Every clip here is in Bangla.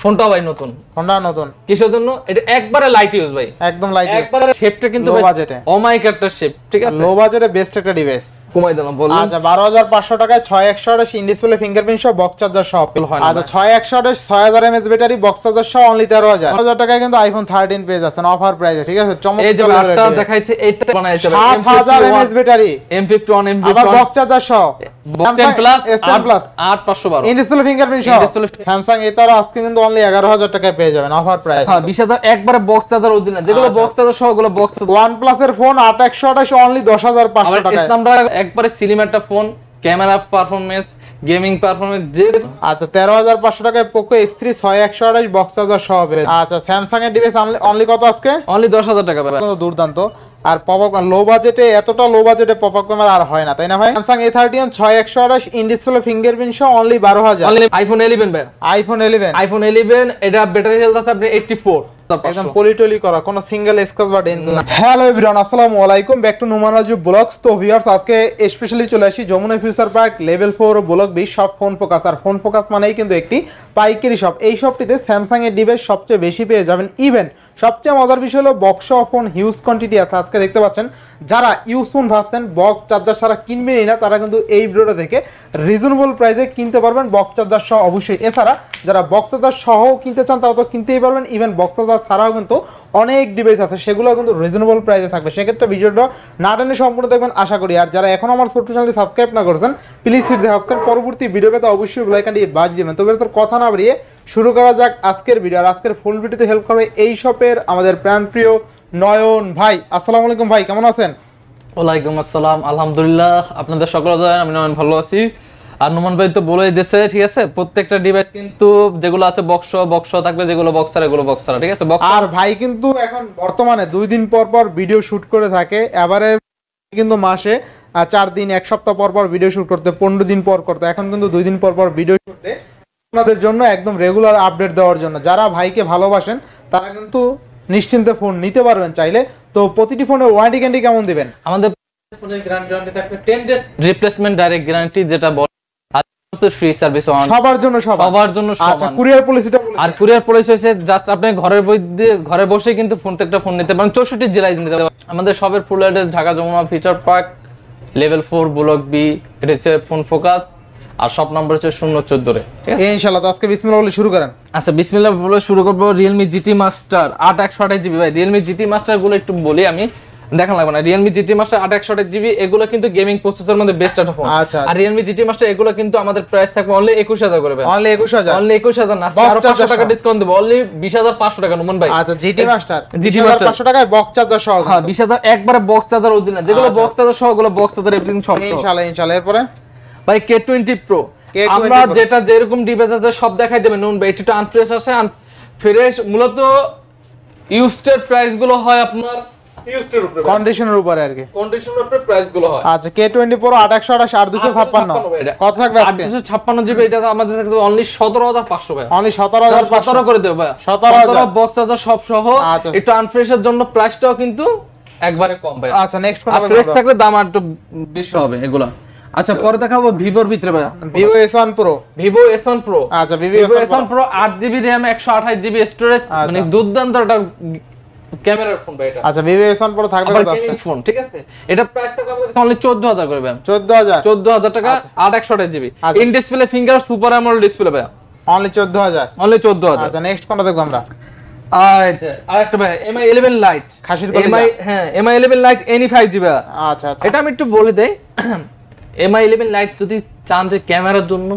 ফোনটা ভাই নতুন, ফোনটা নতুন কিসের জন্য? এটা একবারে লাইট ইউজ ভাই, একদম লাইট ইউজ, একবারে শেপটা কিন্তু লো ভাই বাজেটে, অমাইক একটা শেপ, ঠিক আছে, লো বাজেটে বেস্ট একটা ডিভাইস। কমাই দিলাম বললাম। আচ্ছা 12500 টাকায় 6128 ইন ডিসপ্লে ফিঙ্গারপ্রিন্ট সহ বক্স চার্জার সহ। আচ্ছা 6128 6000 mAh ব্যাটারি বক্স চার্জার সহ অনলি 13000 টাকায় কিন্তু আইফোন 13 পেয়ে যাচ্ছেন অফার প্রাইসে, ঠিক আছে। এই যে আটটা দেখাইছে এটা বানাইছে 7000 mAh ব্যাটারি M51 আবার বক্স চার্জার সহ S10 plus S10 plus 8512 in display fingerprint সহ স্যামসাং এটারও আজকে কিন্তু অনলি 11000 টাকায় পেয়ে যাবেন অফার প্রাইস। হ্যাঁ 20000 একবারে বক্স চার্জার অরিজিনাল, যেগুলো বক্স চার্জার সহ ওগুলো বক্স। OnePlus এর ফোন 8128 অনলি 10500 টাকায়। আমরা একবারে সিলিম একটা phone, camera performance, gaming performance যে। আচ্ছা 13500 টাকায় Poco X3 6128 বক্স চার্জার সহ হবে। আচ্ছা স্যামসাং এর ডিভাইস অনলি কত আজকে? অনলি 10000 টাকা পাবে। দুর্দান্ত। আর পপআপ লো বাজেটে, এতটা লো বাজেটে পপআপ ক্যামেরা আর হয় না, তাই না ভাই? Samsung A31 6128 in display fingerprint সহ অনলি 12000। অনলি আইফোন 11 ভাই, আইফোন 11, আইফোন 11 এটা ব্যাটারি হেলথ আছে আপনি 84, একদম পলিটলি করা, কোনো সিঙ্গেল স্ক্র্যাচ বা ডেন্ট না। হ্যালো এভরিওয়ান, আসসালামু আলাইকুম, back to Numan Raju blogs. তো ভিউয়ার্স আজকে স্পেশালি চলে আসি Jamuna future park level 4 block 20 সব ফোন ফোকাস। আর ফোন ফোকাস মানেই কিন্তু একটি পাইকারি শপ। এই শপটিতে স্যামসাং এর ডিভাইস সবচেয়ে বেশি পেয়ে যাবেন। ইভেন সবচেয়ে মজার বিষয় হলো বক্স ফোন হিউজ কোয়ান্টিটি আছে। আজকে দেখতে পাচ্ছেন যারা ইউজ ফোন ভাবছেন বক্স চার্জার ছাড়া কিনবেনই না, তারা কিন্তু এই ভিডিওটা থেকে রিজনেবল প্রাইসে কিনতে পারবেন বক্স চার্জার সহ অবশ্যই। এছাড়া যারা বক্স চার্জার সহ কিনতে চান তারা তো কিনতেই পারবেন। ইভেন বক্স চার্জার ছাড়াও কিন্তু অনেক ডিভাইস আছে, সেগুলো কিন্তু রিজনেবল প্রাইসে থাকবে। সেক্ষেত্রে ভিডিওটা না টেনে সম্পূর্ণ দেখবেন আশা করি। আর যারা এখন আমার ছোট্ট চ্যানেলটি সাবস্ক্রাইব না করেছেন প্লিজ হিট দ্য সাবস্ক্রাইব, পরবর্তী ভিডিও পেতে অবশ্যই বেল আইকনটি বাজ দিবেন। তবে তোর কথা না বাড়িয়ে শুরু করা যাক আজকের ভিডিও। আর আজকের ফুল ভিডিওতে হেল্প করবে এই শপের আমাদের প্রাণপ্রিয় নয়ন ভাই। আসসালামু আলাইকুম ভাই, কেমন আছেন? ওয়ালাইকুম আসসালাম, আলহামদুলিল্লাহ, আপনাদের সকলের দয়ায় আমি নয়ন ভালো আছি। আর নুমান ভাই তো বলেই দিয়েছে, ঠিক আছে, প্রত্যেকটা ডিভাইস কিন্তু যেগুলো আছে বক্স থাকবে, যেগুলো বক্সার এগুলো বক্সার, ঠিক আছে। আর ভাই কিন্তু এখন বর্তমানে 2 দিন পর পর ভিডিও শুট করে থাকে, এভারেজ কিন্তু মাসে 4 দিন 1 সপ্তাহ পর পর ভিডিও শুট করতে, 15 দিন পর করতে, এখন কিন্তু 2 দিন পর পর ভিডিও শুটে আপনাদের জন্য একদম রেগুলার আপডেট দেওয়ার জন্য। যারা ভাইকে ভালোবাসেন তারা কিন্তু নিশ্চিন্তে ফোন নিতে পারবেন চাইলে। তো প্রতিটি ফোনের ওয়ারেন্টি গ্যারান্টি কেমন দিবেন? আমাদের ফোনের গ্যারান্টি থাকবে 10 ডেজ রিপ্লেসমেন্ট ডাইরেক্ট গ্যারান্টি, যেটা বলে ফ্রি সার্ভিস সবার জন্য, সবার জন্য। আচ্ছা কুরিয়ার পলিসিটা বলুন। আর কুরিয়ার পলিসি হচ্ছে জাস্ট আপনি ঘরে বসে কিন্তু প্রত্যেকটা ফোন নিতে পারেন, 64 জেলায় নিতে পারেন। আমাদের সবের full address Dhaka Jamuna future park level 4 block B, এটা হচ্ছে ফোন ফোকাস। আর সব নাম্বার হচ্ছে 014, ঠিক আছে। ইনশাআল্লাহ তো আজকে বিসমিল্লাহ বলে শুরু করেন। আচ্ছা বিসমিল্লাহ বলে শুরু করব। Realme GT Master 8128GB ভাই, Realme GT Master গুলো একটু বলি আমি, দেখা লাগবে না। Realme GT Master 8128GB এগুলো কিন্তু গেমিং প্রসেসরের মধ্যে বেস্ট একটা ফোন। আচ্ছা। আর Realme GT Master এগুলো কিন্তু আমাদের প্রাইস থাকবে অনলি 21000 করে ভাই, অনলি 21000, অনলি 21000 না, আরো 500 টাকা ডিসকাউন্ট দেব, অনলি 20500 টাকা নুমান ভাই। আচ্ছা GT Master 500 টাকায় বক্স চার্জার সহ। হ্যাঁ 20000 একবারে বক্স চার্জার অরিজিনাল, যেগুলো বক্স চার্জার সহ ওগুলো বক্স চার্জার এভরিথিং সব ইনশাআল্লাহ। এরপরে ভাই K20 Pro, আমরা যেটা যেরকম ডিভাইস আছে সব দেখাই দেবেন নুন ভাই। এটা আনফ্রেশ আছে, ফ্রেশ মূলত ইউজড প্রাইস গুলো হয় আপনার ইউজড এর উপরে, কন্ডিশনের উপরে আর কি, কন্ডিশনের উপরে প্রাইস গুলো হয়। আচ্ছা K20 Pro 8128 8256 কত থাকবে আজকে? 8256GB এটা আমাদের থাকবে অনলি 17500 ভাই, অনলি 17500, 17 করে দেব ভাই, 17000 বক্স চার্জার সব সহ। একটু আনফ্রেশের জন্য প্রাইসটাও কিন্তু একবারে কম ভাই। আচ্ছা নেক্সট কোনটা? ফ্রেশ থাকলে দাম একটু বেশি হবে এগুলা। আচ্ছা পরে দেখাবো ভিভোর ভিতরে ভাই, Vivo S1 Pro, Vivo S1 Pro। আচ্ছা Vivo S1 Pro 8GB RAM 128GB storage, মানে দুর্দান্ত একটা ক্যামেরার ফোন ভাই এটা। আচ্ছা Vivo S1 Pro থাকবে কত আজকে? ফোন, ঠিক আছে। এটা প্রাইস থাকবে আমাদের কাছে অনলি 14000 করে ভাই, 14000 টাকা, 8128GB in display finger super AMOLED display ভাই, অনলি 14000, অনলি 14000। আচ্ছা নেক্সট কোনটা দেখব আমরা? আরেকটা ভাই MI 11 Lite, খাসির কলিজা, MI হ্যাঁ MI 11 Lite NE5GB। আচ্ছা আচ্ছা এটা আমি একটু বলে দেই, MI 11 Lite যদি চান যে ক্যামেরার জন্য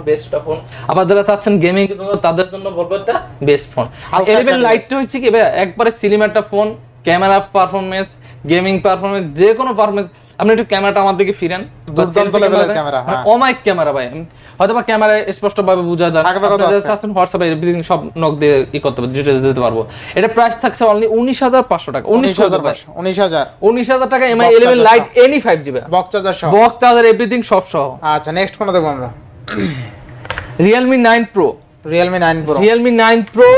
বেস্ট ফোন, আবার যারা চাচ্ছেন গেমিং এর জন্য তাদের জন্য বলবো এটা বেস্ট ফোন। আর 11 Lite টা হইছে কি ভাই একবারে সিলিম একটা phone, camera performance, gaming performance, যে কোনো পারফরম্যান্স। আপনি একটু ক্যামেরাটা আমার দিকে ফিরেন, দুর্দান্ত লেভেলের ক্যামেরা, হ্যাঁ অমাইক ক্যামেরা ভাই, হয়তোবা ক্যামেরা স্পষ্ট ভাবে বোঝা যায়। আপনারা চাচ্ছেন হোয়াটসঅ্যাপে এভরিথিং সব নক দিয়ে করতে পারবো, ডিটেইলস দিতে পারবো। এটা প্রাইস থাকছে অনলি 19500 টাকা, 19000 টাকা। MI 11 Lite NE5GB box charger সহ, বক্স চার্জার এভরিথিং সব সহ। আচ্ছা নেক্সট কোনটা দেখব আমরা? Realme 9 Pro, Realme 9 Pro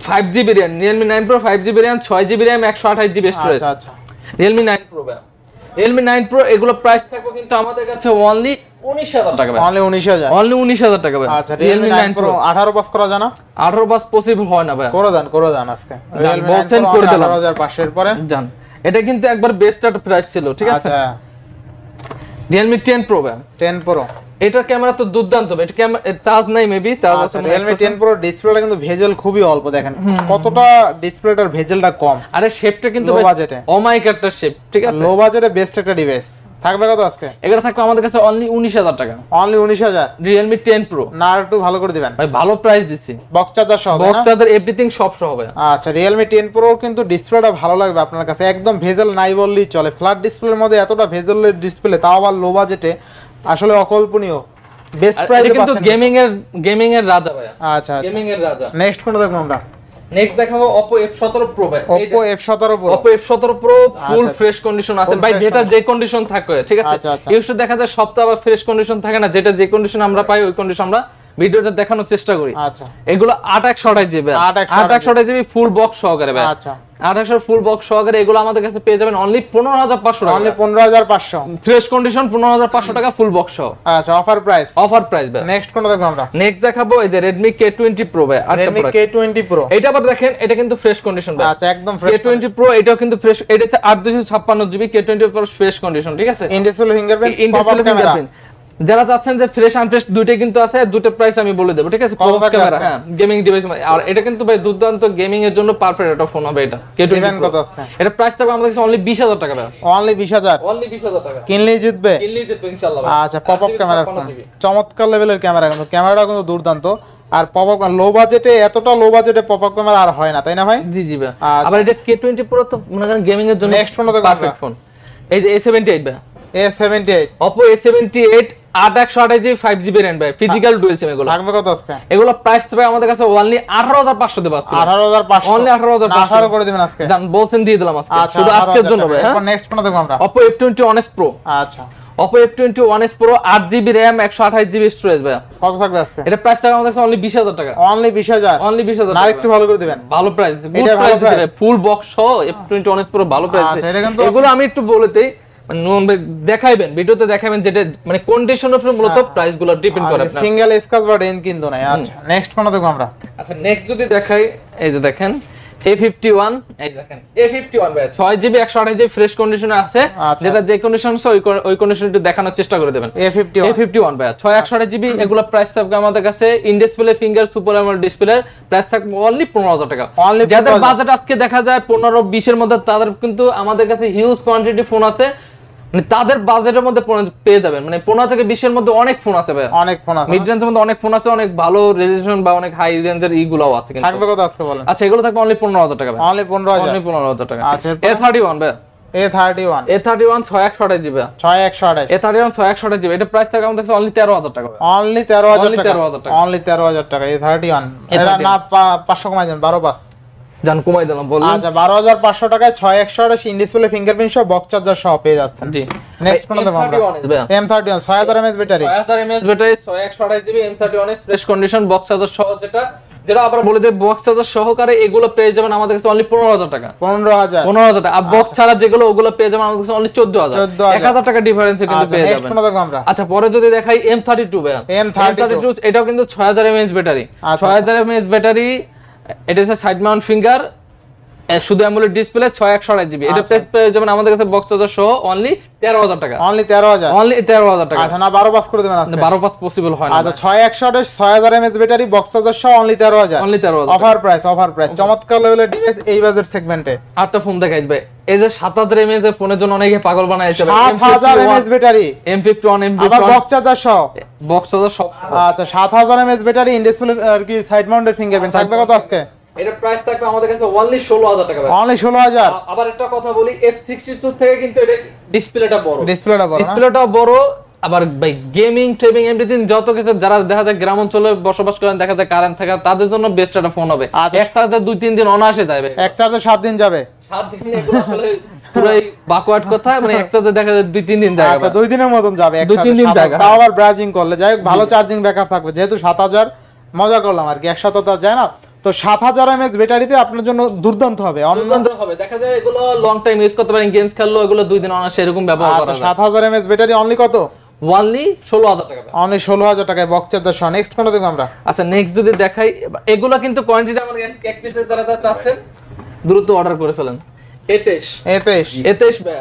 5GB RAM, Realme 9 Pro 5GB RAM 6GB RAM 128GB storage. আচ্ছা Realme 9 Pro ভাই, Realme 9 Pro এগুলো প্রাইস থাকবে কিন্তু আমাদের কাছে অনলি 19,000 টাকা ভাই, অনলি 19,000। অনলি 19,000 টাকা ভাই। আচ্ছা Realme 9 Pro 18 পাস করা জানা? 18 পাস পসিবল হয় না ভাই, করে দেন আজকে Realme 9 বলছেন Pro করে দিলাম। 18,500 এর পরে জান এটা কিন্তু একবার বেস্ট একটা প্রাইস ছিল, ঠিক আছে। আচ্ছা Realme 10 Pro ভাই, 10 Pro এটা ক্যামেরা তো দুর্দান্ত ভাই, এটা ক্যামেরা চার্জ নাই মেবি, চার্জ আছে আচ্ছা Realme 10 Pro ডিসপ্লেটা কিন্তু ভেজেল খুবই অল্প, দেখেন কতটা ডিসপ্লেটার ভেজেলটা কম। আরে শেপটা কিন্তু লো ভাই বাজেটে, অমাইক একটা শেপ, ঠিক আছে। লো বাজেটে বেস্ট একটা ডিভাইস থাকবে কত আজকে? এটা থাকবে আমাদের কাছে অনলি 19,000 টাকা, অনলি 19,000। Realme 10 Pro না আর একটু ভালো করে দিবেন ভাই, ভালো প্রাইস দিছি, বক্স চার্জার সহ, তাই বক্স না? চার্জার এভরিথিং সব সহ হবে। আচ্ছা Realme 10 Pro কিন্তু ডিসপ্লেটা ভালো লাগবে আপনার কাছে, একদম ভেজেল নাই বললেই চলে। ফ্ল্যাট ডিসপ্লের মধ্যে এতটা ভেজেলের ডিসপ্লে, তাও আবার লো বাজেটে, আসলে অকল্পনীয়। বেস্ট প্রাইসে এটা কিন্তু পাচ্ছেন। গেমিং এর রাজা ভাই, আচ্ছা গেমিং এর রাজা। নেক্সট কোনটা দেখবো আমরা? নেক্সট দেখাবো Oppo F17 Pro ভাই। Oppo F17 Pro Oppo F17 Pro ফুল আচ্ছা, ফ্রেশ কন্ডিশন আছে full ভাই, fresh যেটা যে কন্ডিশন থাকে, ঠিক আছে। আচ্ছা, আচ্ছা। ইউজুয়ালি দেখা যায় সব তো আবার ফ্রেশ কন্ডিশন থাকে না, যেটা যে কন্ডিশন আমরা পাই ওই কন্ডিশন আমরা ভিডিওতে দেখানোর চেষ্টা করি। আচ্ছা এগুলো 8/128 জিবি, 8/128 জিবি ফুল বক্স সহকারে ভাই। আচ্ছা 8/128 ফুল বক্স সহকারে এগুলো আমাদের কাছে পেয়ে যাবেন অনলি 15,500 টাকা, অনলি 15,500। ফ্রেশ কন্ডিশন 15,500 টাকা ফুল বক্স সহ, আচ্ছা অফার প্রাইস। অফার প্রাইস ভাই। নেক্সট কোনটা দেখবো আমরা? নেক্সট দেখাবো এই যে Redmi K20 Pro ভাই, Redmi K20 Pro। এটা আবার দেখেন, এটা কিন্তু ফ্রেশ কন্ডিশন ভাই। আচ্ছা একদম ফ্রেশ। K20 Pro এটাও কিন্তু ফ্রেশ, এটা হচ্ছে 8/256 GB K20 Pro fresh condition, ঠিক আছে। In-display fingerprint, in-display pop camera. Fingerprint, যারা চাচ্ছেন যে ফ্রেশ আনফ্রেশ দুইটাই কিন্তু আছে, দুটো প্রাইস আমি বলে দেব, ঠিক আছে। কত পপ টাকা ক্যামেরা, আছে? হ্যাঁ গেমিং ডিভাইস, আর এটা কিন্তু ভাই দুর্দান্ত গেমিং এর জন্য পারফেক্ট একটা ফোন হবে এটা K20 দিবেন Pro। কত আজকে? এটা প্রাইস থাকবে আমাদের কাছে অনলি 20,000 টাকা ভাই, অনলি 20,000। অনলি 20,000 টাকা কিনলেই জিতবে। কিনলেই জিতবে ইনশাআল্লাহ ভাই। আচ্ছা pop up 8GB camera, 56 GB চমৎকার লেভেলের ক্যামেরা, কিন্তু ক্যামেরাটা কিন্তু দুর্দান্ত। আর পপ আপ লো বাজেটে, এতটা লো বাজেটে পপ আপ ক্যামেরা আর হয় না, তাই না ভাই? জি জি ভাই। আচ্ছা। আবার এটা K20 Pro তো মনে করেন গেমিং এর জন্য Next কোনটা দেখবো পারফেক্ট ফোন, এই যে A78 ভাই, A78 Oppo A78 8/128 GB 5GB RAM ভাই, ফিজিক্যাল ডুয়াল সিম এগুলো। থাকবে কত আজকে? এগুলো প্রাইস ভাই আমাদের কাছে অনলি 18,500 দেব আজকে। 18,500। অনলি 18,500 18 করে দিবেন আজকে। জান বলছেন দিয়ে দিলাম আজকে, আচ্ছা শুধু আজকের জন্য ভাই। হ্যাঁ নেক্সট কোনটা দেখবো আমরা? Oppo F21s Pro, আচ্ছা Oppo F21s Pro 8GB RAM 128GB storage ভাই। কত থাকবে আজকে? এটা প্রাইস থাকবে আমাদের কাছে অনলি 20,000 টাকা, অনলি 20,000। অনলি 20,000 না টাকা। একটু ভালো করে দিবেন। ভালো প্রাইস, গুড এটা ভালো প্রাইস price। ফুল বক্স সহ F21s Pro ভালো প্রাইস। আচ্ছা, এটা কিন্তু এগুলো আমি একটু বলতেই মানে দেখাইবেন, ভিডিওতে দেখাবেন, যেটা মানে কন্ডিশনের উপর মূলত প্রাইস গুলো ডিপেন্ড করে আপনার। সিঙ্গেল স্ক্র্যাচ বা ডেন কিন্তু নাই। আচ্ছা নেক্সট কোনটা দেখবো আমরা? আচ্ছা নেক্সট যদি দেখাই, এই যে দেখেন A51, এই দেখেন A51 ভাই 6GB 128GB ফ্রেশ কন্ডিশনে আছে, আচ্ছা। যেটা যে কন্ডিশন আছে ওই কন্ডিশনে একটু দেখানোর চেষ্টা করে দেবেন। A51 A51 ভাই 6/128GB, এগুলো প্রাইস থাকবে আমাদের কাছে in display finger super AMOLED display, price থাকবে অনলি 15,000 টাকা। Only যাদের 15,000 বাজেট আজকে দেখা যায় 15-20 এর মধ্যে, তাদের কিন্তু আমাদের কাছে হিউজ কোয়ান্টিটি ফোন আছে, মানে তাদের বাজেটের মধ্যে পেয়ে যাবেন, মানে 15 থেকে 20 এর মধ্যে অনেক ফোন আছে ভাই, অনেক ফোন আছে। মিড রেঞ্জের মধ্যে অনেক ফোন আছে, অনেক ভালো রেজোলিউশন বা অনেক হাই রেঞ্জের ইগুলোও আছে কিন্তু। থাকবে কত আজকে বলেন? আচ্ছা এগুলো থাকবে অনলি 15,000 টাকা ভাই, অনলি 15,000। অনলি 15,000 টাকা। আচ্ছা, এরপরে? A31 ভাই, A31 A31 6/128GB, 6128। A31 6/128GB, এটা প্রাইস থাকবে আমাদের কাছে অনলি 13,000 টাকা ভাই, অনলি 13,000 Only টাকা। 13,000 টাকা। অনলি 13,000 টাকা A31। এটা না 500 কমাই দেন, 12,500। জান কমাই দিলাম বললেন। আচ্ছা 12,500 টাকায় 6128 ইন ডিসপ্লে ফিঙ্গারপ্রিন্ট সহ বক্স চার্জার সহ পেয়ে যাচ্ছেন। জি নেক্সট কোনটা দেখবো আমরা? M31 ভাই, M31 6000 mAh battery, 6000 mAh battery 6/128GB M31 fresh condition box charger সহ, যেটা আবার বলে দেব বক্স চার্জার সহকারে এগুলো পেয়ে যাবেন আমাদের কাছে অনলি 15,000 টাকা। 15,000। 15,000 টাকা। আর বক্স ছাড়া যেগুলো ওগুলো পেয়ে যাবেন আমাদের কাছে অনলি 14,000। 14,000 1000 টাকা ডিফারেন্সে কিন্তু আচ্ছা পেয়ে নেক্সট যাবেন। কোনটা দেখবো আমরা? আচ্ছা পরে যদি দেখাই M32 ভাই, M32 এটাও কিন্তু 6000 mAh ব্যাটারি, আচ্ছা। 6000 mAh ব্যাটারি, এটা হচ্ছে সাইড মাউন্ট ফিঙ্গার, শুধু অ্যামোলেড ডিসপ্লে 6/128GB, এটা আচ্ছা। প্রাইস পেয়ে যাবেন আমাদের কাছে বক্স চার্জার সহ অনলি 13,000 টাকা, অনলি 13,000। অনলি 13,000 টাকা। আচ্ছা না 12,500 করে দিবেন আজকে। 12 পসিবল হয় না। আচ্ছা 6128 6000 mAh ব্যাটারি বক্স চার্জার সহ অনলি 13,000। অনলি 13,000 অফার প্রাইস চমৎকার লেভেলের ডিভাইস এই বাজেট সেগমেন্টে। আটটা ফোন দেখাই ভাই, এই যে 7000 mAh এর ফোনের জন্য অনেকে পাগল বানাইছে ভাই, 7000 mAh ব্যাটারি, M51 আবার বক্স চার্জার সহ বক্স চার্জার সব। আচ্ছা 7000 mAh ব্যাটারি ইন ডিসপ্লে আর কি সাইড মাউন্টেড ফিঙ্গারপ্রিন্ট থাকবে কত আজকে? এটা প্রাইস থাকবে আমাদের কাছে অনলি 16,000 টাকা ভাই, অনলি 16,000। আবার একটা কথা বলি, F62 থেকে কিন্তু এটা ডিসপ্লেটা বড়, ডিসপ্লেটা বড়, ডিসপ্লেটা বড়। আবার ভাই গেমিং ট্রেবিং এভরিথিং যত কিছু, যারা দেখা যায় গ্রাম অঞ্চলে বসবাস করেন, দেখা যায় কারেন্ট থাকে, তাদের জন্য বেস্ট একটা ফোন হবে। আচ্ছা। এক চার্জে 2-3 দিন অনায়াসে যাবে, এক চার্জে 7 দিন যাবে। 7 দিন এগুলো আসলে পুরাই বাকওয়ার্ড কথা, মানে এক চার্জে দেখা যায় 2-3 দিন যায়। আচ্ছা 2 দিনের মতন যাবে, এক 2-3 দিন চার্জে যাবে, তাও আবার ব্রাউজিং করলে যাই হোক ভালো চার্জিং ব্যাকআপ থাকবে, যেহেতু 7000 মজা করলাম আর কি, 100 তো আর যায় না, তো 7000 mAh ব্যাটারিতে আপনার জন্য দুর্দান্ত হবে। দুর্দান্ত হবে, দেখা যায় এগুলো লং টাইম ইউজ করতে পারেন, গেমস খেললো এগুলো 2 দিন অনায়াসে এরকম ব্যবহার আচ্ছা করা যায়। 7000 mAh ব্যাটারি অনলি কত? অনলি 16000 টাকা। অনলি 16000 টাকায় বক্স চার্জার সহ। নেক্সট কোনটা দেখব আমরা? আচ্ছা নেক্সট যদি দেখাই, এগুলা কিন্তু কোয়ান্টিটি আমার এক পিসের যারা চাচ্ছেন দ্রুত অর্ডার করে ফেলেন। A23 ভাই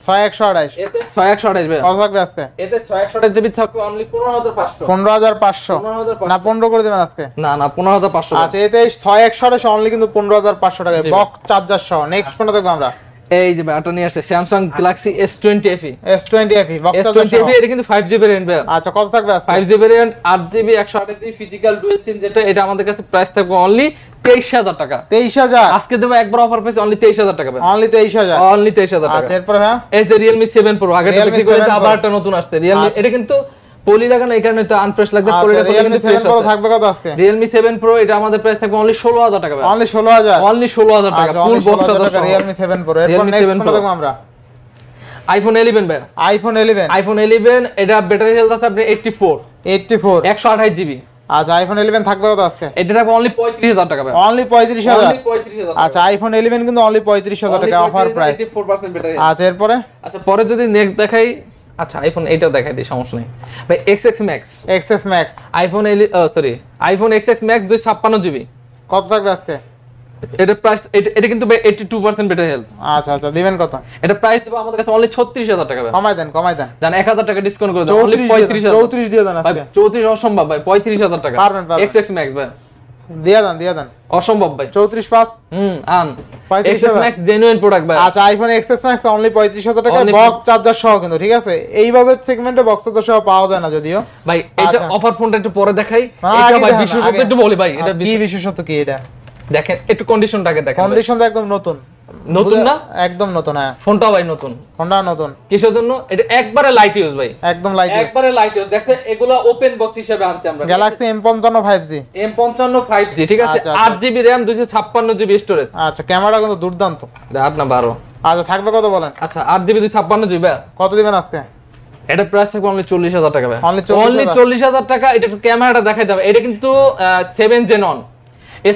6128 এতে 6128 ভাই কত থাকবে আজকে? এতে 6128 জিবি থাকবে অনলি 15500। 15500 না 15 করে দিবেন আজকে? না 15500। আচ্ছা এতে 6128 অনলি কিন্তু 15500 টাকায় বক্স চার্জার সহ। নেক্সট কোনটা দেখব আমরা? এই যে ব্যাটা নিয়ে আসছে Samsung Galaxy S20 FE। S20 FE box charger S20 সহ। FE এটা কিন্তু 5GB র্যাম ভাই। আচ্ছা কত থাকবে আজকে? 5GB RAM 8GB 128GB physical dual SIM, যেটা এটা আমাদের কাছে প্রাইস থাকবে অনলি 23000 টাকা। 23000 আজকে দেব একবার অফার প্রাইস অনলি 23000 টাকা ভাই। অনলি 23000 অনলি 23000 টাকা। আচ্ছা এরপর ভাই এই যে Realme 7 Pro আগেটা Realme বিক্রি করেছে, 7 Pro আবার একটা নতুন আসছে Realme। এটা কিন্তু পলি লাগানো, এই কারণে এটা আনফ্রেশ লাগবে। পলিটা Realme 7 Pro থাকবে কত আজকে? Realme 7 Pro এটা আমাদের প্রাইস থাকবে অনলি 16000 টাকা ভাই। অনলি 16000 অনলি 16000 টাকা আচ্ছা ফুল অনলি বক্স 16000 টাকা সহ। Realme 7 Pro। এরপর Realme নেক্সট 7 কোনটা Pro। দেখব আমরা? iPhone 11 ভাই। iPhone 11 এটা ব্যাটারি হেলথ আছে আপনি 84 128GB। আচ্ছা iPhone 11 থাকবে কত আজকে? এটা থাকবে অনলি 35000 টাকা ভাই। অনলি 35000 অনলি 35000 টাকা। আচ্ছা iPhone 11 কিন্তু অনলি 35000 টাকা অফার প্রাইস। 84% ব্যাটারি। আচ্ছা এরপরে? আচ্ছা পরে যদি নেক্সট দেখাই, আচ্ছা আইফোন এইটা দেখাই দিই, সমস্যা নেই ভাই। XS Max iPhone iPhone XS Max 256GB কত থাকবে আজকে? এটা প্রাইস এটা কিন্তু 82% ব্যাটারি হেলথ। আচ্ছা আচ্ছা দিবেন কত? এটা প্রাইস দেব আমাদের কাছে অনলি 36000 টাকা ভাই। কমাই দেন জান 1000 টাকা ডিসকাউন্ট করে দাও, অনলি 35000। 34 দিয়ে দেন ভাই আজকে। 34 অসম্ভব ভাই, 35000 টাকা। পারবেন। XS Max ভাই দিয়ে দেন অসম্ভব ভাই। 34 5 আন 35000 XS Max জেনুইন প্রোডাক্ট ভাই। আচ্ছা iPhone XS Max অনলি 35000 টাকা Only বক্স চার্জার সহ কিন্তু, ঠিক আছে? এই বাজেট সেগমেন্টে বক্স চার্জার সহ পাওয়া যায় না যদিও। ভাই এটা আচ্ছা। অফার ফোনটা একটু পরে দেখাই। না, এটা আগে ভাই দেখান, বিশেষত্ব আগে। একটু বলি ভাই, এটা কি বিশেষত্ব কি এটা? দেখেন একটু কন্ডিশনটাকে দেখেন। কন্ডিশন তো একদম নতুন। নতুন না? একদম নতুন। হ্যাঁ ফোনটা ভাই নতুন। ফোনটা নতুন। কিসের জন্য? এটা একবারে লাইট ইউজ ভাই, একদম লাইট। একবারে লাইট ইউজ। দেখছেন এগুলা ওপেন বক্স হিসেবে আনছি আমরা। Galaxy M55 5G M55 5G, ঠিক আছে? আচ্ছা, 8GB RAM 256GB স্টোরেজ। আচ্ছা ক্যামেরা কিন্তু দুর্দান্ত। রাত না 12। আচ্ছা থাকবে কত বলেন? আচ্ছা 8GB 256GB কত দিবেন আজকে? এটা প্রাইস থাকবে অনলি 40000 টাকা ভাই। Only 40,000 অনলি 40000 টাকা। এটা একটু ক্যামেরাটা দেখাই দাও। এটা কিন্তু 7 Gen on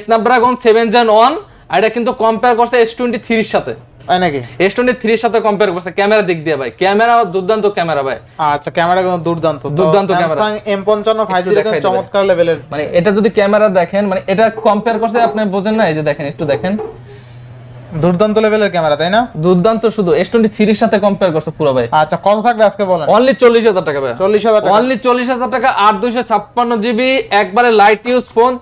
Snapdragon 7 Gen on, আর এটা কিন্তু কম্পেয়ার করছে S23 এর সাথে। তাই নাকি? S23 এর সাথে কম্পেয়ার করছে ক্যামেরা দিক দিয়ে ভাই। ক্যামেরা দুর্দান্ত ক্যামেরা ভাই। আচ্ছা ক্যামেরা কিন্তু দুর্দান্ত। দুর্দান্ত ক্যামেরা। Samsung M55 5G একটু কিন্তু দেখাই চমৎকার লেভেলের। মানে এটা যদি ক্যামেরা দেখেন, মানে এটা কম্পেয়ার করছে আপনি বোঝেন না? এই যে দেখেন, একটু দেখেন, দুর্দান্ত লেভেলের ক্যামেরা, তাই না? দুর্দান্ত। শুধু S23 এর সাথে কম্পেয়ার করছে পুরো ভাই। আচ্ছা কত থাকবে আজকে বলেন? অনলি 40000 টাকা ভাই। 40000 টাকা। অনলি 40000 টাকা 8256GB একবারে লাইট ইউজ ফোন।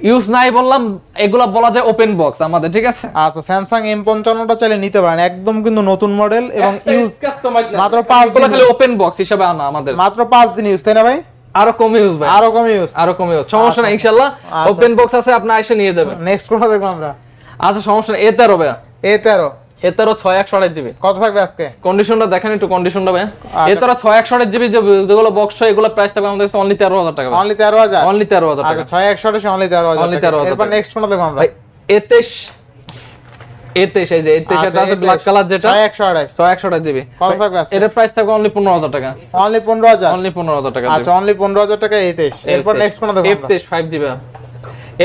ইউজ নাই বললাম, এগুলা বলা যায় ওপেন বক্স আমাদের, ঠিক আছে? আচ্ছা Samsung M55 টা চাইলে নিতে পারেন, একদম কিন্তু নতুন মডেল এবং ইউজ কাস্টমাইজ মাত্র 5 দিন খালি ওপেন বক্স হিসেবে আনা আমাদের। মাত্র 5 দিন ইউজ, তাই না ভাই? আরো কম ইউজ ভাই, আরো কম ইউজ। আরো কম ইউজ। সমস্যা নাই ইনশাআল্লাহ। আচ্ছা। ওপেন বক্স আছে, আপনি এসে নিয়ে যাবেন। নেক্সট কোনটা দেখব আমরা? আচ্ছা সমস্যা নাই। A13 ভাই। A13 6128GB কত থাকবে আজকে? কন্ডিশনটা দেখেন একটু, কন্ডিশনটা ভাই। আচ্ছা। A13 6128GB যেগুলো বক্স হয়, এগুলো প্রাইস থাকবে আমাদের কাছে অনলি 13000 টাকা ভাই। অনলি 13000। অনলি 13000 টাকা। আচ্ছা 6128 অনলি 13000 Only টাকা। 13,000 এরপর টাকা। নেক্সট কোনটা দেখব আমরা? ভাই A23 এই যে A23 এটা আছে ব্ল্যাক কালার, যেটা 6128 6128GB কত থাকবে আজকে? এটার প্রাইস থাকবে অনলি 15000 টাকা। অনলি 15000। অনলি 15000 টাকা। আচ্ছা অনলি 15000 টাকা A23। এরপর নেক্সট কোনটা দেখব আমরা? F23 5G ভাই।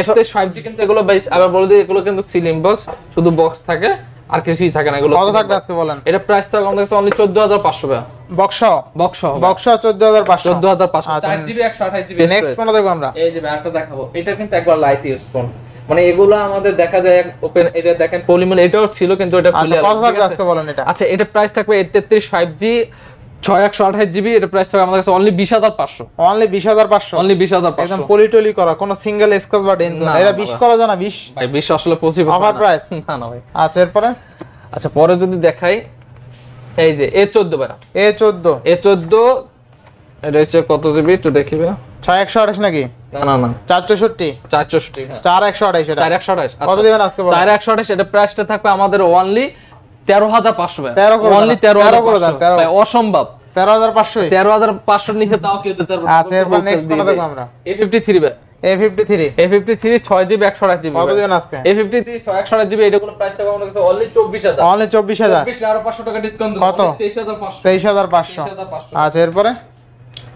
F23 5G কিন্তু এগুলো ভাই আবার বলে দিই, এগুলো কিন্তু সিলিং বক্স, শুধু বক্স থাকে আর কিছুই থাকে না এগুলো। কত থাকবে আজকে বলেন? এটা প্রাইস থাকবে আমাদের কাছে অনলি 14500 টাকা। Box box 14500। 14500 আচ্ছা। 4GB 128GB নেক্সট কোনটা দেখব আমরা? এই যে ব্যাটাটা দেখাবো, এটা কিন্তু একবার লাইট ইউজ ফোন। মানে এগুলো আমাদের দেখা যায় ওপেন। এটা দেখেন পলিমর, এটাও ছিল কিন্তু এটা আচ্ছা কত থাকবে আজকে বলেন এটা? আচ্ছা এটা প্রাইস থাকবে A33 5G 6128GB। এটা প্রাইস থাকবে আমাদের কাছে অনলি 20500। অনলি 20500। অনলি 20500 একদম পলিটলি করা, কোনো সিঙ্গেল স্ক্র্যাচ বা ডেন্ট না, না। এটা না, 20 না। করা যায় না? 20 ভাই 20 আসলে পসিবল অফার প্রাইস? না না ভাই। আচ্ছা এরপরে? আচ্ছা পরে যদি দেখাই, এই যে A14 ভাই। A14 এটা হচ্ছে কত জিবি একটু দেখিবে? 6128 নাকি? না 464 464 হ্যাঁ 4128 এটা 4128। কত দিবেন আজকে বলেন? 4128 এটা প্রাইসটা থাকবে আমাদের অনলি 13500 ভাই। 13 করে অনলি দেন, 13 করে দেন, 13500 ভাই। অসম্ভব। 13500। 13500 নিচে তাও কেউ দিতে পারবে না। আচ্ছা এরপর নেক্সট কোনটা দেখব আমরা? A53 ভাই। A53 A53 6GB 128GB কত দিবেন আজকে? A53 128GB এটাগুলো প্রাইস থাকবে আমাদের কাছে অনলি 24000। অনলি 24000। 24 আরো 500 টাকা ডিসকাউন্ট দেব। কত? 23500। 23500। 23500। আচ্ছা এরপরে?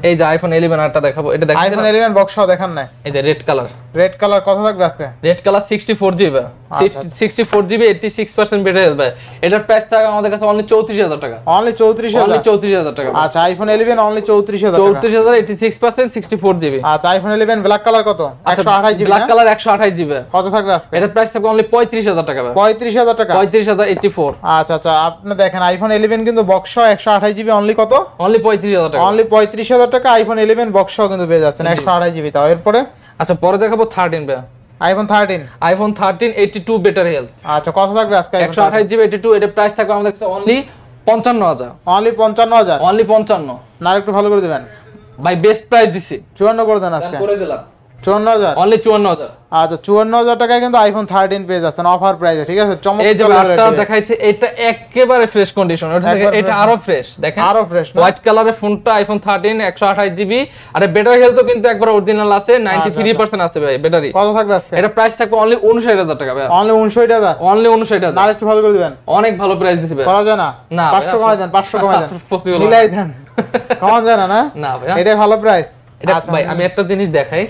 এই যে iPhone 11 আরটা দেখাবো, এটা দেখেন। iPhone 11 বক্স সহ দেখান না? এই যে রেড কালার। রেড কালার কত থাকবে আজকে? Red colour 64GB 64GB 86% battery health ভাই। এটার প্রাইস থাকে আমাদের কাছে অনলি 34000 টাকা। অনলি 34000, অনলি 34000 টাকা। আচ্ছা আইফোন 11 অনলি 34000 টাকা। 34000 86% 64GB। আচ্ছা আইফোন 11 ব্ল্যাক কালার কত? 128GB। Black colour 128GB। কত থাকবে আজকে? এটার প্রাইস থাকবে অনলি 35000 টাকা ভাই। 35000 টাকা। 35084। আচ্ছা আচ্ছা, আপনি দেখেন আইফোন 11 কিন্তু বক্স সহ 128GB অনলি কত? অনলি 35000 টাকা। অনলি 35000 টাকা আইফোন 11 বক্স সহ কিন্তু পেয়ে যাচ্ছেন 128GB তাও। এরপরে আচ্ছা পরে দেখাবো 13 ভাই। আইফোন 13। IPhone 13 82 battery health. আচ্ছা কত থাকবে আজকে? 128GB 82। এটার প্রাইস থাকবে আমাদের কাছে অনলি 55000। অনলি 55000। অনলি 55। না একটু ভালো করে দিবেন ভাই বেস্ট প্রাইস দিছি। 54 করে দেন আজকে। করে দিলাম 54000। অনলি 54000। আচ্ছা 54000 টাকায় কিন্তু আইফোন 13 পেয়ে যাচ্ছেন অফার প্রাইসে, ঠিক আছে? চমৎকার। এই যে আটটা দেখাইছে, এটা একেবারে ফ্রেশ কন্ডিশন। এটা আরো ফ্রেশ, দেখেন আরো ফ্রেশ। হোয়াইট কালারের ফোনটা আইফোন 13 128GB। আর ব্যাটারি হেলথ কিন্তু একবার অরিজিনাল আছে, 93% আছে ভাই ব্যাটারি। কত থাকবে আজকে? এটা প্রাইস থাকবে অনলি 59000 টাকা ভাই। অনলি 59000। অনলি 59000। আর একটু ভালো করে দিবেন। অনেক ভালো প্রাইস দিছি ভাই। করা যায় না? না 500 কমাই দেন, 500 কমাই দেন। পসিবল মিলাই দেন। কমান যায় না? না ভাই এটা ভালো প্রাইস। এটা ভাই আমি একটা জিনিস দেখাই,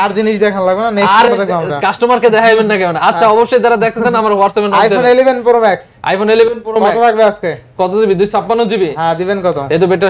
আর জিনিস দেখান লাগবে না, নেক্সট কথা দেখব আমরা। কাস্টমারকে দেখাইবেন না কেমন? আচ্ছা অবশ্যই যারা দেখতেছেন আমার হোয়াটসঅ্যাপে knock iPhone 11 pro max. IPhone 11 pro max কত থাকবে আজকে? কত জিবি? 256GB। হ্যাঁ দিবেন কত? এই তো বেটা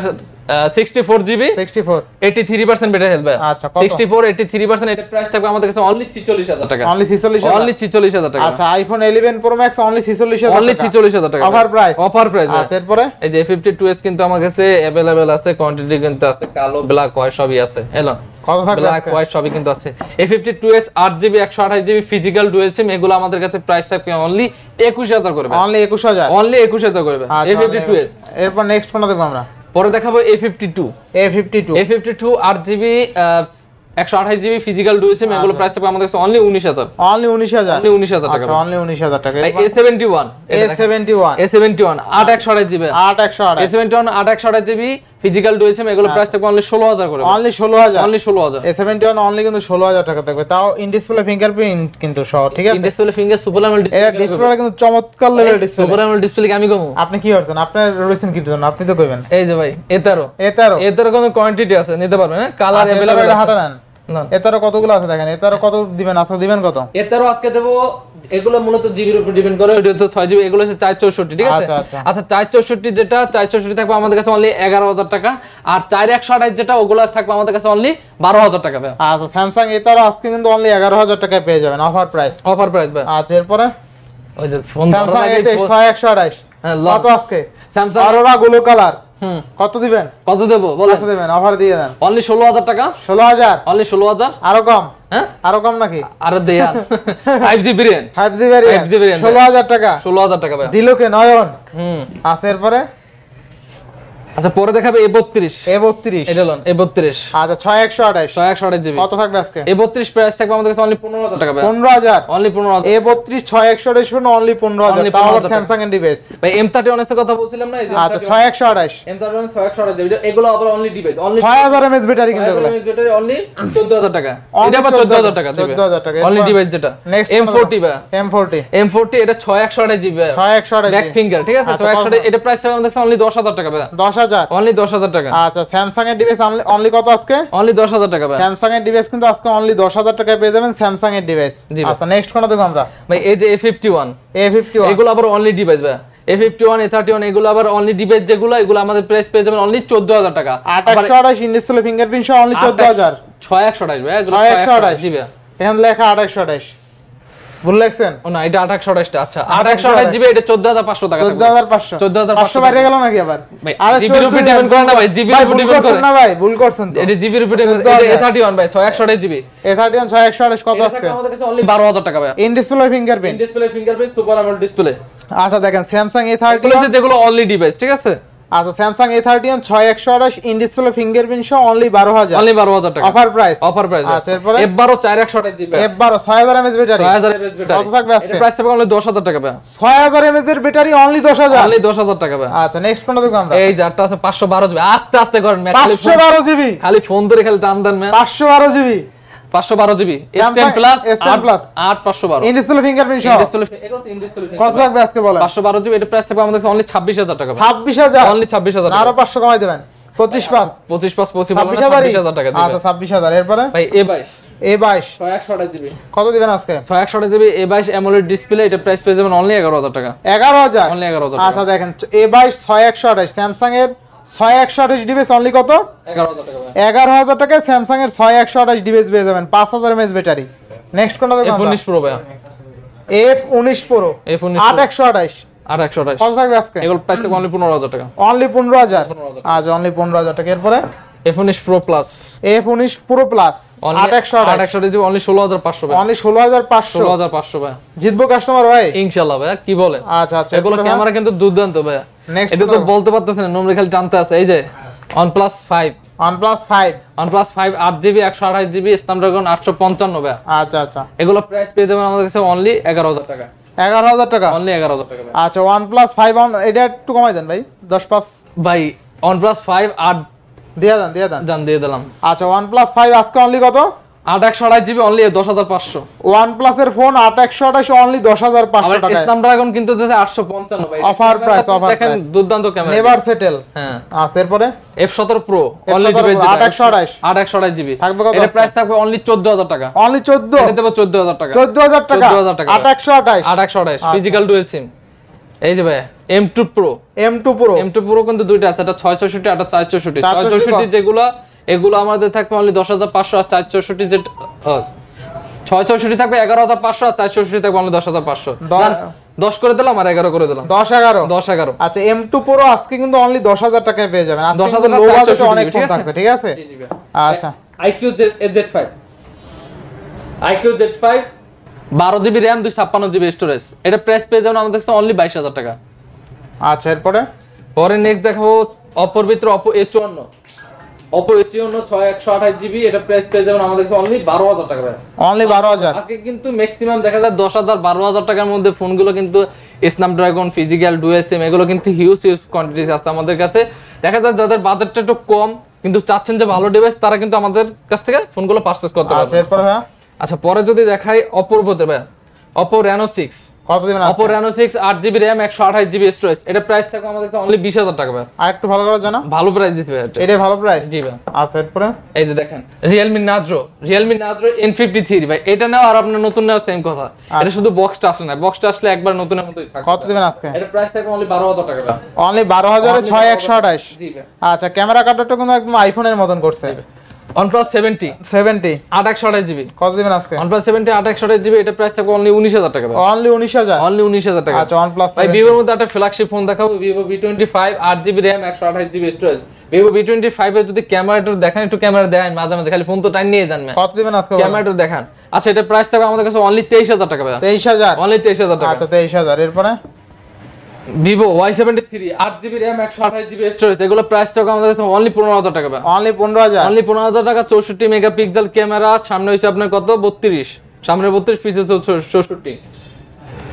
64GB 64 83% ব্যাটারি হেলথ ভাই। আচ্ছা কত? 64 83%। এটা প্রাইস থাকবে আমাদের কাছে অনলি 46000 টাকা। অনলি 46000। অনলি 46000 টাকা। আচ্ছা আইফোন 11 প্রো ম্যাক্স অনলি 46000 টাকা। অনলি 46000 টাকা অফার প্রাইস। Offer price. আচ্ছা এরপরে এই যে A52s কিন্তু আমার কাছে अवेलेबल আছে, কোয়ান্টিটি কিন্তু আছে, কালো ব্ল্যাক হোয়াইট সবই আছে। এলো কত থাকবে? ব্ল্যাক হোয়াইট সবই কিন্তু আছে। A52s 8GB 128GB physical dual SIM, এগুলো আমাদের কাছে প্রাইস থাকবে অনলি 21000 করে ভাই। অনলি 21000। অনলি 21000 করে ভাই A52s। এরপর নেক্সট কোনটা দেখব আমরা? পরে দেখাবো A52 8GB 128GB physical dual SIM, এগুলো প্রাইস থাকবে আমাদের কাছে অনলি 19000। অনলি 19000। অনলি 19000 টাকা। আচ্ছা অনলি 19000 টাকা। A71 A71 8 128GB 128 A71 8 128GB physical dual SIM, এগুলো প্রাইস থাকবে অনলি 16000 করে। অনলি 16000। অনলি 16000। A71 অনলি কিন্তু 16000 টাকা থাকবে, তাও ইন ডিসপ্লে ফিঙ্গারপ্রিন্ট কিন্তু সহ, ঠিক আছে? In display finger super AMOLED display. এর ডিসপ্লেটা কিন্তু চমৎকার লেভেলের ডিসপ্লে। সুপার অ্যামোলেড ডিসপ্লে কি আমি কমু? আপনি কি করছেন? আপনার রয়েছেন কি জন্য? আপনি তো কইবেন। এই যে ভাই A13 কোনো কোয়ান্টিটি আছে, নিতে পারবেন হ্যাঁ? কালার अवेलेबल এটা হাতে নেন। না A13 কতগুলো আছে দেখেন। A13 কত দিবেন? আজকে দিবেন কত? A13 আজকে দেব, এগুলো মূলত জিবির উপর ডিপেন্ড করে। এটা তো 6GB, এগুলো হচ্ছে 464, ঠিক আছে? আচ্ছা 464 যেটা 464 থাকবে আমাদের কাছে অনলি 11000 টাকা। আর 4128 যেটা ওগুলো থাকবে আমাদের কাছে অনলি 12000 টাকা ভাই। আচ্ছা স্যামসাং A13 আজকে কিন্তু অনলি 11000 টাকায় পেয়ে যাবেন অফার প্রাইস। অফার প্রাইস ভাই। আচ্ছা এরপরে ওই যে ফোন স্যামসাং A23 128 হ্যাঁ কত আজকে? স্যামসাং অরোরা গ্লো কালার কত দিবেন? কত দেব বলেন? কত দিবেন? অফার দিয়ে দেন। অনলি 16000 টাকা। 16000। অনলি 16000। আরো কম? হ্যাঁ আরো কম নাকি? আরো দেন 5G ভেরিয়েন্ট 5G ভেরিয়েন্ট 16000 টাকা। 16000 টাকা ভাই। দিল কে নয়ন? আচ্ছা এরপরে আচ্ছা পরে দেখাবে A32 এটা লন A32 আচ্ছা 6128 GB কত থাকবে আজকে? A32 প্রাইস থাকবে আমাদের কাছে অনলি 15000 টাকা ভাই। 15000 অনলি 15000। A32 6128 শুনে অনলি 15000 তাও আবার স্যামসাং এর ডিভাইস। ভাই M31 এর কথা বলছিলাম না, এই যে আচ্ছা 6128 M31 6128 GB এগুলো আবার only device only 6000 mAh battery কিন্তু এগুলো। 6000 mAh ব্যাটারি অনলি 14000 টাকা। এটা আবার 14000 টাকা দিবে। 14000 টাকা অনলি ডিভাইস যেটা M40 ভাই। M40 এটা 6128 GB 6128 ব্যাক ফিঙ্গার, ঠিক আছে? 6128 এটা প্রাইস থাকবে আমাদের কাছে অনলি 10000 টাকা ভাই। 10000 অনলি 10000 টাকা। আচ্ছা স্যামসাং এর ডিভাইস অনলি কত আজকে? অনলি 10000 টাকা ভাই। স্যামসাং এর ডিভাইস কিন্তু আজকে অনলি 10000 টাকায় পেয়ে যাবেন স্যামসাং এর ডিভাইস। আচ্ছা নেক্সট কোনটা দেখব আমরা? ভাই এই যে A51 এগুলো আবার অনলি ডিভাইস ভাই। A51 A31 এগুলো আবার অনলি ডিভাইস, যেগুলো এগুলো আমাদের প্রাইস পেয়ে যাবেন অনলি 14000 টাকা। 8128 ইন ডিসপ্লে ফিঙ্গারপ্রিন্ট সহ অনলি 14000। 6128 ভাই। এগুলো 6128 জি ভাই। এখানে লেখা 8128 ভুল লিখছেন? ও না এটা 8128 টা। আচ্ছা 8128 জিবি এটা 14500 টাকা। 14500 14500 বাইরে গেল নাকি আবার? আরে জিবির উপর ডিপেন্ড করে না ভাই, জিবির উপর ডিপেন্ড করে না ভাই, ভুল করছেন তো। এটা জিবির উপর ডিপেন্ড। এটা A31 ভাই 6128 জিবি। A31 6128 কত আজকে? আমাদের কাছে অনলি 12000 টাকা ভাই। In display fingerprint super AMOLED display. আচ্ছা দেখেন স্যামসাং A31 যেগুলো অনলি ডিভাইস, ঠিক আছে? আচ্ছা Samsung A31 6128 in display fingerprint সহ অনলি 12000। অনলি 12000 টাকা অফার প্রাইস। Offer price. আচ্ছা এরপরে F12 4128 GB. F12 6000 mAh battery. 6000 mAh battery কত থাকবে আজকে? এর প্রাইস থাকবে অনলি 10000 টাকা ভাই। 6000 mAh এর ব্যাটারি অনলি 10000। অনলি 10000 টাকা ভাই। আচ্ছা নেক্সট কোনটা দেখব আমরা? এই যারটা আছে 512 জিবি। আস্তে আস্তে করেন ম্যাক। 512 জিবি খালি ফোন ধরে খালি টান দেন ম্যাক। 512 GB 512 GB S10 plus 8 512 in display fingerprint সহ এগুলো তো ইন ডিসপ্লে কত থাকবে আজকে বলেন? 512 জিবি এটা প্রাইস থাকবে আমাদের অনলি 26000 টাকা। 26000 অনলি 26000 আরো 500 কমাই দিবেন। 25 পাস 25 পাস পসিবল না, 26000 26000 টাকা দিবেন। আচ্ছা 26000 এরপরে ভাই A22 A22 6128 জিবি কত দিবেন আজকে? 6128 জিবি A22 AMOLED ডিসপ্লে, এটা প্রাইস পেয়ে যাবেন অনলি 11000 টাকা। 11000 অনলি 11000 আচ্ছা দেখেন A22 6128 স্যামসাং এর 6128 ডিভাইস অনলি কত? 11000 টাকা ভাই। 11000 টাকায় স্যামসাং এর 6128 ডিভাইস পেয়ে যাবেন, 5000 mAh ব্যাটারি। নেক্সট কোনটা দেখুন? F19 Pro ভাই। F19 Pro F19 8128 8128 কত থাকবে আজকে? এগুলো প্রাইস থাকবে অনলি 15000 টাকা। অনলি 15000 আচ্ছা অনলি 15000 টাকা। এরপরে F19 Pro Plus F19 Pro Plus 8128 GB only 16500 ভাই। অনলি 16500 16500 ভাই। জিতবো কাস্টমার ভাই ইনশাআল্লাহ ভাই, কি বলেন? আচ্ছা আচ্ছা এগুলো ক্যামেরা কিন্তু দুর্দান্ত ভাই। নেক্সট এটা তো বলতে পারতেছেন না, নম্বর খালি টানতে আছে। এই যে OnePlus 5 OnePlus 5 OnePlus 5 8GB 128GB Snapdragon 855 ভাই। আচ্ছা আচ্ছা এগুলো প্রাইস পেয়ে যাবেন আমাদের কাছে অনলি 11000 টাকা। 11000 টাকা অনলি 11000 টাকা ভাই। আচ্ছা OnePlus 5 এটা একটু কমাই দেন ভাই, 10 ভাই OnePlus 5 8 দিয়ে দেন জান দিয়ে দিলাম। আচ্ছা OnePlus 5 আজকে অনলি কত? 8128GB only 10500। OnePlus এর ফোন 8128 অনলি 10500 টাকা। স্ন্যাপড্রাগন কিন্তু দিতেছে 855 ভাই। অফার প্রাইস দেখেন দুর্দান্ত ক্যামেরা। Never settle. হ্যাঁ আচ্ছা এরপরে F17 Pro only F17 device 8128 থাকবে কত? থাকবে কত? এটা প্রাইস থাকবে অনলি 14000 টাকা। অনলি 14 এটা দেব 14000 টাকা। 14000 টাকা 14000 টাকা 8128 8128 ফিজিক্যাল ডুয়াল সিম। এই যে ভাই M2 Pro M2 Pro কিন্তু দুইটা আছে, এটা 664 আর 464। 664 যেগুলো এগুলো আমাদের থাকবে অনলি 10500 আর 464 যেটা 664 থাকবে 11500 আর 464 থাকবে অনলি 10500। 10 করে দিলাম আর 11 করে দিলাম। 10 11 10 11 আচ্ছা M2 Pro আজকে কিন্তু অনলি 10000 টাকায় পেয়ে যাবেন। আজকে 10,000 লো বাজেটে 464 অনেক ফোন ঠিক আছে? থাকছে, ঠিক আছে? জি জি ভাই। আচ্ছা IQ Z5 12GB RAM 256GB storage, এটা প্রাইস পেয়ে যাবেন আমাদের কাছে অনলি 22000 টাকা। আচ্ছা এরপরে পরে নেক্সট দেখাবো Oppo এর ভিতরে Oppo A54 6128GB, এটা প্রাইস পেয়ে যাবেন আমাদের কাছে অনলি 12000 টাকা ভাই। অনলি 12000 আজকে কিন্তু ম্যাক্সিমাম দেখা যায় 10000 12000 টাকার মধ্যে ফোনগুলো কিন্তু স্ন্যাপড্রাগন ফিজিক্যাল ডুয়াল সিম এগুলো কিন্তু হিউজ কোয়ান্টিটি আছে আমাদের কাছে। দেখা যায় যাদের বাজেটটা একটু কম কিন্তু চাচ্ছেন যে ভালো ডিভাইস, তারা কিন্তু আমাদের কাছ থেকে ফোনগুলো পারচেজ করতে পারবে। আচ্ছা এরপরে ভাই আচ্ছা পরে যদি দেখাই Oppo বলতে ভাই Oppo Reno 6 কত দিবেন? Oppo Reno 6 8GB RAM 128GB storage, এটা প্রাইস থাকবে আমাদের কাছে অনলি 20000 টাকা ভাই। আর একটু ভালো করে জানা, ভালো প্রাইস দিতে ভাই এটা। এটা ভালো প্রাইস। জি ভাই। আচ্ছা এরপরে এই যে দেখেন Realme Narzo N53 ভাই, এটা নাও আর আপনার নতুন নাও সেম কথা। এটা শুধু বক্সটা আসলে না, বক্সটা আসলে একবার নতুনের মতোই থাকবে। কত দিবেন আজকে? এটা প্রাইস থাকবে অনলি 12000 টাকা ভাই। অনলি 12000 এ 6128 জি ভাই। আচ্ছা ক্যামেরা কার্ডটা কিন্তু একদম আইফোনের মতন করছে। OnePlus 70 8128GB কত দিবেন আজকে? OnePlus 70 8128GB, এটা প্রাইস থাকবে অনলি 19000 টাকা ভাই। অনলি 19000 অনলি 19000 টাকা। আচ্ছা OnePlus ভাই ভিভোর মধ্যে একটা ফ্ল্যাগশিপ ফোন দেখাবো, Vivo V25 8GB RAM 128GB storage. Vivo V25 এর যদি ক্যামেরাটা দেখেন, একটু ক্যামেরা দেন মাঝে মাঝে, খালি ফোন তো টাইম নিয়ে যান না। কত দিবেন আজকে? ক্যামেরাটা দেখান। আচ্ছা এটা প্রাইস থাকবে আমাদের কাছে অনলি 23000 টাকা ভাই। 23000 অনলি 23000 টাকা। আচ্ছা 23000 এরপরে Vivo Y73 8GB RAM 128GB storage, এগুলো প্রাইস থাকবে আমাদের কাছে অনলি 15000 টাকা ভাই। অনলি 15000 অনলি 15000 টাকা। 64 মেগাপিক্সেল ক্যামেরা, সামনে হইছে আপনার কত 32, সামনে 32 পিছে 64।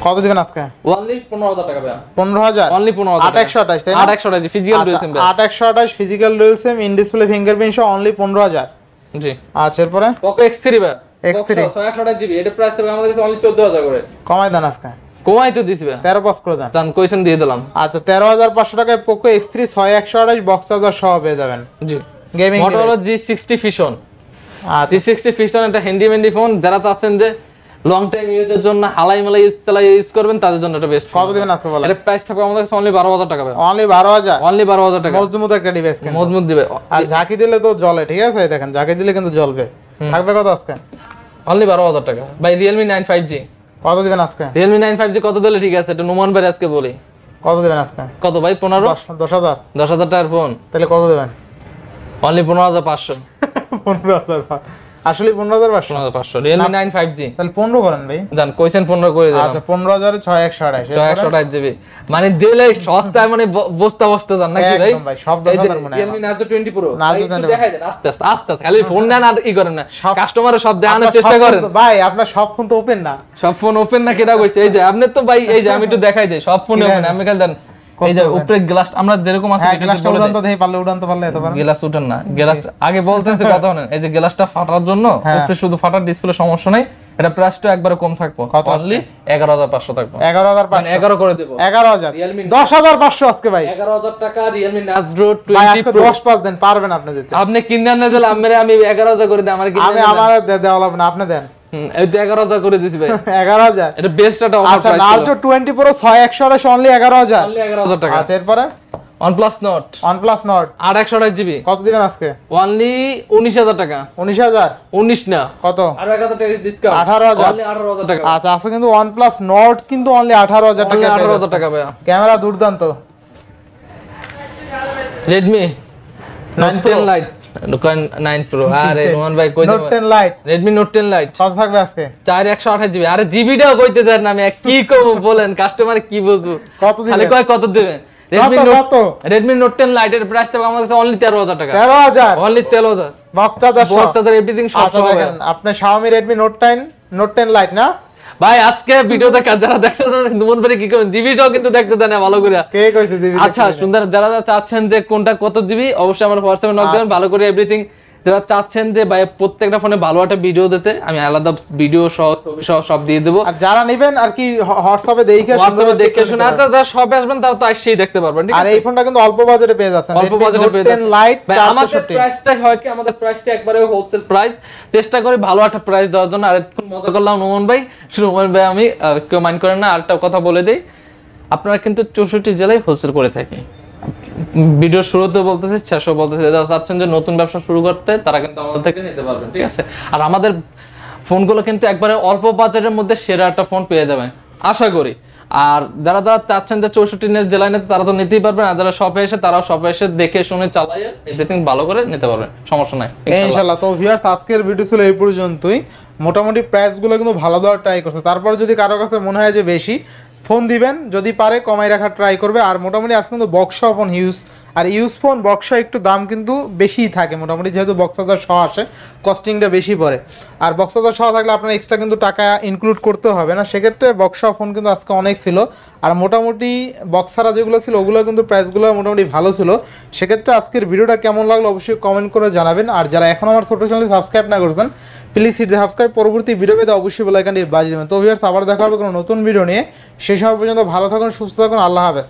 কত দিবেন আজকে? অনলি 15000 টাকা ভাই। 15000 অনলি 15000 টাকা। 8128 তাই না? 8128 ফিজিক্যাল ডুয়াল সিম ভাই। 8128 physical dual SIM in display fingerprint সহ অনলি 15000। জি। আচ্ছা এরপরে Poco X3 ভাই। X3 128GB, এটা প্রাইস থাকবে আমাদের কাছে অনলি 14000 করে। কমাই দেন আজকে, কমাই তো দিছি ভাই। 13 পাস করে দেন। জান কইছেন দিয়ে দিলাম। আচ্ছা 13500 টাকায় Poco X3 6128 বক্স চার্জার সহ পেয়ে যাবেন। জি। গেমিং Motorola G60 Fusion আচ্ছা G60 Fusion একটা হ্যান্ডি ফোন, যারা চাচ্ছেন যে লং টাইম ইউজের জন্য হালাই মালাই ইউজ করবেন তাদের জন্য এটা বেস্ট। কত দিবেন আজকে বলেন? এটা প্রাইস থাকবে আমাদের কাছে অনলি 12000 টাকা ভাই। অনলি 12000 অনলি 12000 টাকা। মজবুত একটা ডিভাইস কিন্তু মজবুত দিবে। আর ঝাঁকি দিলে তো জ্বলে, ঠিক আছে? দেখেন ঝাঁকি দিলে কিন্তু জ্বলবে। থাকবে কত আজকে? অনলি 12000 টাকা ভাই। Realme 9 5G কত দিবেন আজকে? Realme 9 5G কত দিলে ঠিক আছে? এটা নোমান ভাই আজকে বলি। কত দিবেন আজকে? কত ভাই? 15 10000 10000 টাকার ফোন। তাহলে কত দিবেন? অনলি 15500। 15000 আসলে 15500 15500 Realme 9 5G। তাহলে 15 করেন ভাই। জান কইছেন 15 করে দিলাম। আচ্ছা 15000 এ 6128 128GB মানে দিলে সস্তায়, মানে বস্তা জান নাকি ভাই? একদম ভাই সব দোকানদার মনে হয়। Realme Narzo 20 Pro Narzo একটু 20 দেখাই দেন আস্তে আস্তে খালি ফোন নেন আর ই করেন না, সব- কাস্টমারের সব দেখানোর আপনার চেষ্টা সব করেন। ফোন তো- ভাই আপনার সব ফোন তো ওপেন না। সব ফোন ওপেন না কেডা কইছে? এই যে আপনি তো ভাই, এই যে আমি একটু দেখাই দেই সব ফোন কি ওপেন, দেখেন? আমি খালি দেন এই যে উপরে গ্লাস আমরা যেরকম আছে হ্যাঁ গ্লাসটা উড়ান তো দেখি উড়ানতে পারলে এত পারেন। গ্লাস উঠান না, গ্লাস আগে বলতেছে কথা শুনেন। এই যে গ্লাসটা ফাটার জন্য উপরে শুধু ফাটার, ডিসপ্লে সমস্যা নাই। এটা প্রাইসটা একবারে কম থাকবো, অনলি 11500 থাকবো। 11500 11 করে দেব। 11000 10500 আজকে ভাই। 11000 টাকা Realme Nastro ভাই 20 আজকে Pro 10 দেন, পারবেন আপনি দিতে। আপনি কিনে আনলে দিলে আমি 11000 করে দেই। আমার কিনে আমি আমার দেওয়া লাগবে না, আপনি দেন। এই তো 11000 করে দিছি ভাই। 11000 এটা বেস্ট একটা অফার আচ্ছা price. Narzo 20 Pro 6128 only 11000। Only 11000 টাকা। আচ্ছা এরপরে OnePlus Nord OnePlus Nord 8 GB কত দিবেন আজকে? অনলি 19000 টাকা। 19000 19 না, কত? আর 1000 টাকা ডিসকাউন্ট। 18000 অনলি 18000 টাকা। আচ্ছা আছে কিন্তু OnePlus Nord কিন্তু অনলি 18000 টাকা। 18000 টাকা ভাই। ক্যামেরা দুর্দান্ত। Redmi Note 10 Lite 9 Pro। আরে রোমান ভাই কই Note 10 Lite Redmi Note 10 Lite কত থাকবে আজকে? 4128 GB। আরে জিবিটাও কইতে দেন না, আমি কি কব বলেন, কাস্টমার কি বুঝবো। কত দিবেন? খালি কত দিবেন? কত? Redmi Note 10 Lite এর প্রাইস থাকবে আমার কাছে অনলি 13000 টাকা। 13000 অনলি 13000। বক্স চার্জার এভরিথিং সব আচ্ছা সহ ভাই। দেখেন আপনি Xiaomi Redmi Note 10 Lite না ভাই আজকে ভিডিও দেখা যারা দেখতেছেন মন করে কি করেন, জিবিটাও কিন্তু দেখতে দেন না ভালো করে। কে কইছে দিবি? আচ্ছা সুন্দর, যারা চাচ্ছেন যে কোনটা কত জিবি অবশ্যই আমার হোয়াটসঅ্যাপে নক দেবেন ভালো করে এভরিথিং। যারা চাচ্ছেন যে ভাই প্রত্যেকটা ফোনে ভালো একটা ভিডিও দিতে, আমি আলাদা ভিডিও সহ ছবি সহ সব দিয়ে দেবো। আর যারা নেবেন আর কি হোয়াটসঅ্যাপে হোয়াটসঅ্যাপে দেখে শুনে আর যারা শপে আসবেন তারা তো আসছেই দেখতে পারবেন, ঠিক আর আছে? এই ফোনটা কিন্তু অল্প বাজেটে পেয়ে যাচ্ছেন। অল্প বাজেটে পেয়ে যাচ্ছেন। 10 Lite ভাই আমাদের 460 প্রাইসটা হয় কি, আমাদের প্রাইসটা একবারে হোলসেল প্রাইস, চেষ্টা করি ভালো একটা প্রাইস দেওয়ার জন্য। আর একটু মজা করলাম নোমান ভাই, নোমান ভাই আমি কেউ মাইন্ড করেন না। আরেকটা কথা বলে দেই, আপনারা কিন্তু 64 জেলায় হোলসেল করে থাকি। ভিডিও শুরুতে বলতেছি, শেষও বলতেছি, যারা চাচ্ছেন যে নতুন ব্যবসা শুরু করতে তারা কিন্তু আমাদের থেকে নিতে পারবেন, ঠিক আছে? আর আমাদের ফোনগুলো কিন্তু একবারে অল্প বাজেটের মধ্যে সেরা একটা ফোন পেয়ে যাবেন আশা করি। আর যারা যারা চাচ্ছেন যে 64 জেলায় নিতে তারা তো নিতেই পারবেন, আর যারা শপে এসে তারাও শপে এসে দেখে শুনে চালাইয়ে এভরিথিং ভালো করে নিতে পারবেন, সমস্যা নাই ইনশাআল্লাহ। তো ভিউয়ার্স আজকের ভিডিও ছিল এই পর্যন্তই। মোটামুটি প্রাইসগুলো কিন্তু ভালো দেওয়ার ট্রাই করছে। তারপর যদি কারো কাছে মনে হয় যে বেশি, ফোন দিবেন, যদি পারে কমাই রাখার ট্রাই করবে। আর মোটামুটি আজকে কিন্তু box phone use phone Buxa একটু দাম কিন্তু বেশিই থাকে মোটামুটি, যেহেতু বক্স চার্জার সহ আসে কস্টিংটা বেশি পড়ে। আর বক্স চার্জার সহ থাকলে আপনার এক্সট্রা কিন্তু টাকা ইনক্লুড করতে হবে না, সেক্ষেত্রে বক্সা ফোন কিন্তু আজকে অনেক ছিল। আর মোটামুটি বক্সারা যেগুলো ছিল ওগুলো কিন্তু প্রাইসগুলো মোটামুটি ভালো ছিল। সেক্ষেত্রে আজকের ভিডিওটা কেমন লাগলো অবশ্যই কমেন্ট করে জানাবেন। আর যারা এখন আমার ছোটো চ্যানেলটি সাবস্ক্রাইব না করেছেন প্লিজ হিট দ্য সাবস্ক্রাইব, পরবর্তী ভিডিও পেতে অবশ্যই বেল আইকনটি বাজিয়ে দেবেন। তো ভিউয়ার্স আবার দেখা হবে কোনো নতুন ভিডিও নিয়ে, সেই সময় পর্যন্ত ভালো থাকুন, সুস্থ থাকুন, আল্লাহ হাফেজ।